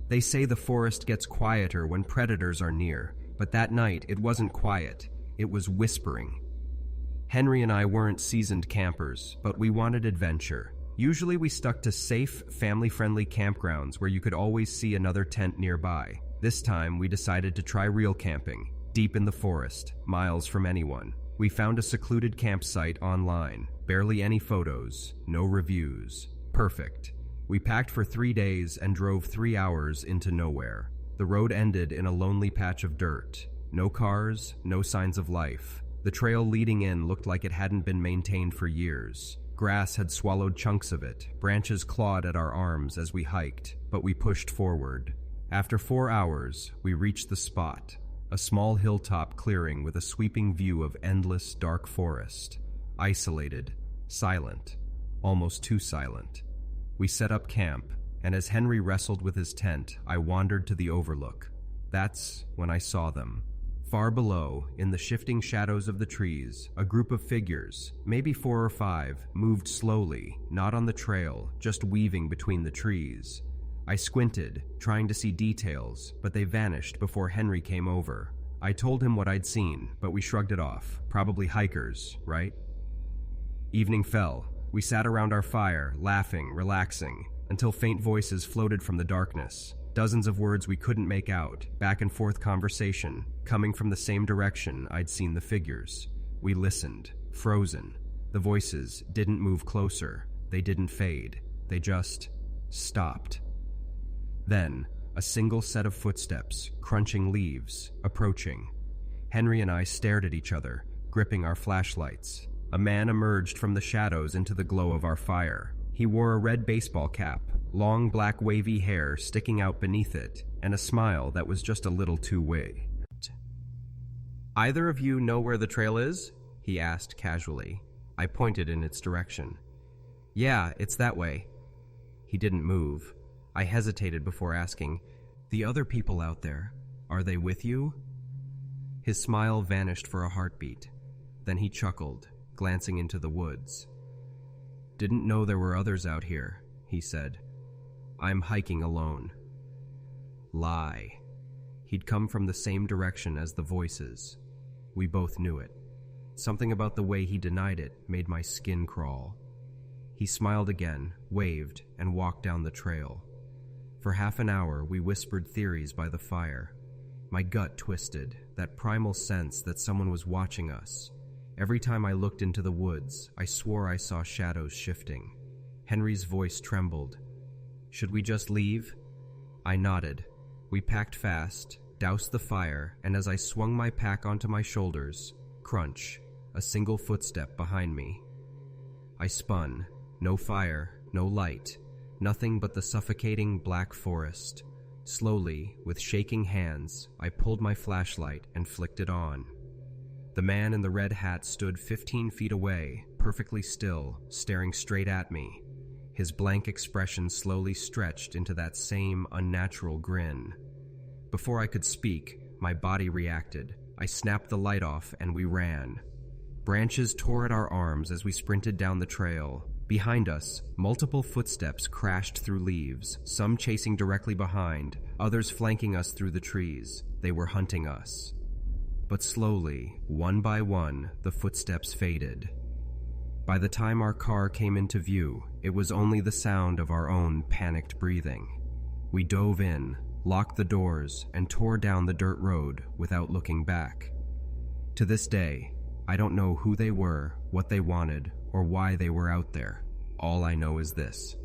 They say the forest gets quieter when predators are near, but that night it wasn't quiet, it was whispering. Henry and I weren't seasoned campers, but we wanted adventure. Usually we stuck to safe, family-friendly campgrounds where you could always see another tent nearby. This time we decided to try real camping, deep in the forest, miles from anyone. We found a secluded campsite online, barely any photos, no reviews. Perfect. We packed for 3 days and drove 3 hours into nowhere. The road ended in a lonely patch of dirt. No cars, no signs of life. The trail leading in looked like it hadn't been maintained for years. Grass had swallowed chunks of it, branches clawed at our arms as we hiked, but we pushed forward. After 4 hours, we reached the spot, a small hilltop clearing with a sweeping view of endless dark forest. Isolated, silent, almost too silent. We set up camp, and as Henry wrestled with his tent, I wandered to the overlook. That's when I saw them. Far below, in the shifting shadows of the trees, a group of figures, maybe 4 or 5, moved slowly, not on the trail, just weaving between the trees. I squinted, trying to see details, but they vanished before Henry came over. I told him what I'd seen, but we shrugged it off. Probably hikers, right? Evening fell. We sat around our fire, laughing, relaxing, until faint voices floated from the darkness. Dozens of words we couldn't make out, back and forth conversation, coming from the same direction I'd seen the figures. We listened, frozen. The voices didn't move closer. They didn't fade. They just stopped. Then, a single set of footsteps, crunching leaves, approaching. Henry and I stared at each other, gripping our flashlights. A man emerged from the shadows into the glow of our fire. He wore a red baseball cap, long black wavy hair sticking out beneath it, and a smile that was just a little too wide. "Either of you know where the trail is?" he asked casually. I pointed in its direction. "Yeah, it's that way." He didn't move. I hesitated before asking, "The other people out there, are they with you?" His smile vanished for a heartbeat. Then he chuckled, glancing into the woods. "Didn't know there were others out here," he said. "I'm hiking alone." Lie. He'd come from the same direction as the voices. We both knew it. Something about the way he denied it made my skin crawl. He smiled again, waved, and walked down the trail. For half an hour, we whispered theories by the fire. My gut twisted, that primal sense that someone was watching us. Every time I looked into the woods, I swore I saw shadows shifting. Henry's voice trembled. "Should we just leave?" I nodded. We packed fast, doused the fire, and as I swung my pack onto my shoulders, crunch, a single footstep behind me. I spun. No fire, no light, nothing but the suffocating black forest. Slowly, with shaking hands, I pulled my flashlight and flicked it on. The man in the red hat stood 15 feet away, perfectly still, staring straight at me. His blank expression slowly stretched into that same unnatural grin. Before I could speak, my body reacted. I snapped the light off and we ran. Branches tore at our arms as we sprinted down the trail. Behind us, multiple footsteps crashed through leaves, some chasing directly behind, others flanking us through the trees. They were hunting us. But slowly, one by one, the footsteps faded. By the time our car came into view, it was only the sound of our own panicked breathing. We dove in, locked the doors, and tore down the dirt road without looking back. To this day, I don't know who they were, what they wanted, or why they were out there. All I know is this: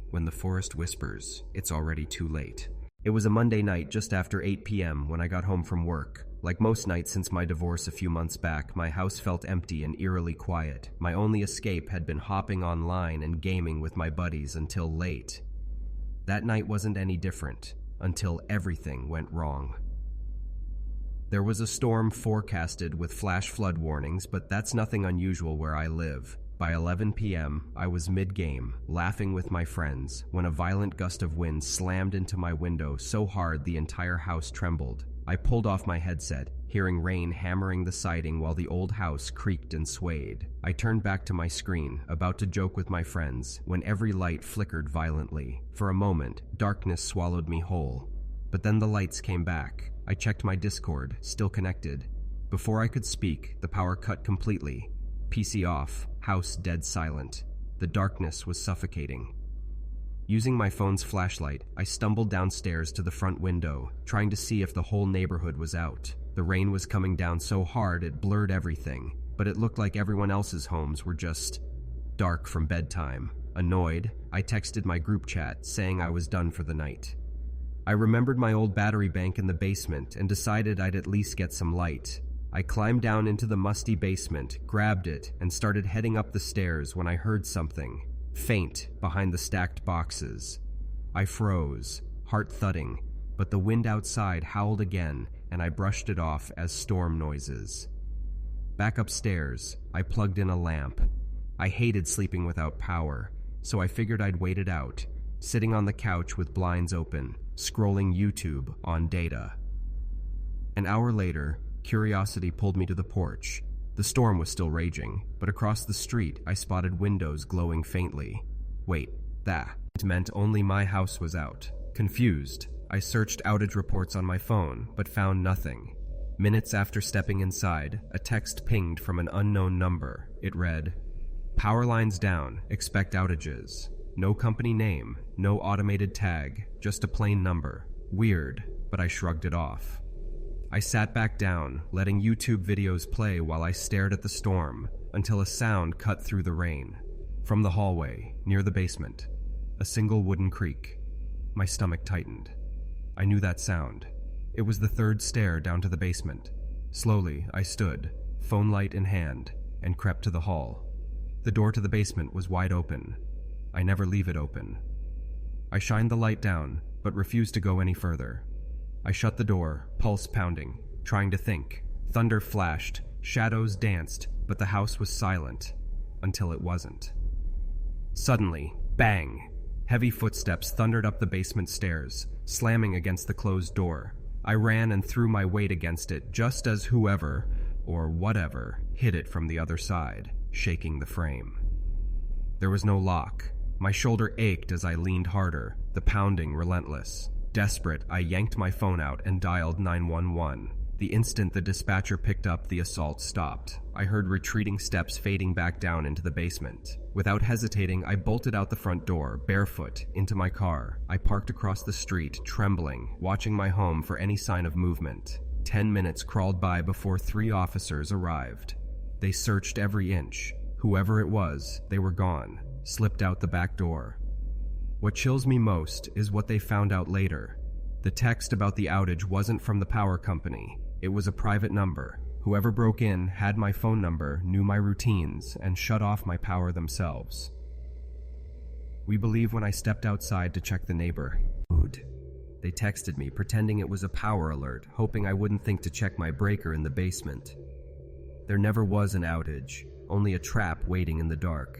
when the forest whispers, it's already too late. It was a Monday night just after 8 p.m. when I got home from work. Like most nights since my divorce a few months back, my house felt empty and eerily quiet. My only escape had been hopping online and gaming with my buddies until late. That night wasn't any different, until everything went wrong. There was a storm forecasted with flash flood warnings, but that's nothing unusual where I live. By 11 p.m., I was mid-game, laughing with my friends, when a violent gust of wind slammed into my window so hard the entire house trembled. I pulled off my headset, hearing rain hammering the siding while the old house creaked and swayed. I turned back to my screen, about to joke with my friends, when every light flickered violently. For a moment, darkness swallowed me whole. But then the lights came back. I checked my Discord, still connected. Before I could speak, the power cut completely. PC off, house dead silent. The darkness was suffocating. Using my phone's flashlight, I stumbled downstairs to the front window, trying to see if the whole neighborhood was out. The rain was coming down so hard it blurred everything, but it looked like everyone else's homes were just dark from bedtime. Annoyed, I texted my group chat saying I was done for the night. I remembered my old battery bank in the basement and decided I'd at least get some light. I climbed down into the musty basement, grabbed it, and started heading up the stairs when I heard something faint behind the stacked boxes. I froze, heart thudding, but the wind outside howled again and I brushed it off as storm noises. Back upstairs, I plugged in a lamp. I hated sleeping without power, so I figured I'd wait it out, sitting on the couch with blinds open, scrolling YouTube on data. An hour later, curiosity pulled me to the porch. The storm was still raging, but across the street I spotted windows glowing faintly. Wait, that meant only my house was out. Confused, I searched outage reports on my phone, but found nothing. Minutes after stepping inside, a text pinged from an unknown number. It read, "Power lines down, expect outages. No company name, no automated tag, just a plain number. Weird, but I shrugged it off." I sat back down, letting YouTube videos play while I stared at the storm, until a sound cut through the rain. From the hallway, near the basement, a single wooden creak. My stomach tightened. I knew that sound. It was the third stair down to the basement. Slowly, I stood, phone light in hand, and crept to the hall. The door to the basement was wide open. I never leave it open. I shined the light down, but refused to go any further. I shut the door, pulse pounding, trying to think. Thunder flashed, shadows danced, but the house was silent, until it wasn't. Suddenly, bang! Heavy footsteps thundered up the basement stairs, slamming against the closed door. I ran and threw my weight against it just as whoever, or whatever, hit it from the other side, shaking the frame. There was no lock. My shoulder ached as I leaned harder, the pounding relentless. Desperate, I yanked my phone out and dialed 911. The instant the dispatcher picked up, the assault stopped. I heard retreating steps fading back down into the basement. Without hesitating, I bolted out the front door, barefoot, into my car. I parked across the street, trembling, watching my home for any sign of movement. 10 minutes crawled by before 3 officers arrived. They searched every inch. Whoever it was, they were gone, slipped out the back door. What chills me most is what they found out later. The text about the outage wasn't from the power company. It was a private number. Whoever broke in had my phone number, knew my routines, and shut off my power themselves. We believe when I stepped outside to check the neighborhood. They texted me, pretending it was a power alert, hoping I wouldn't think to check my breaker in the basement. There never was an outage, only a trap waiting in the dark.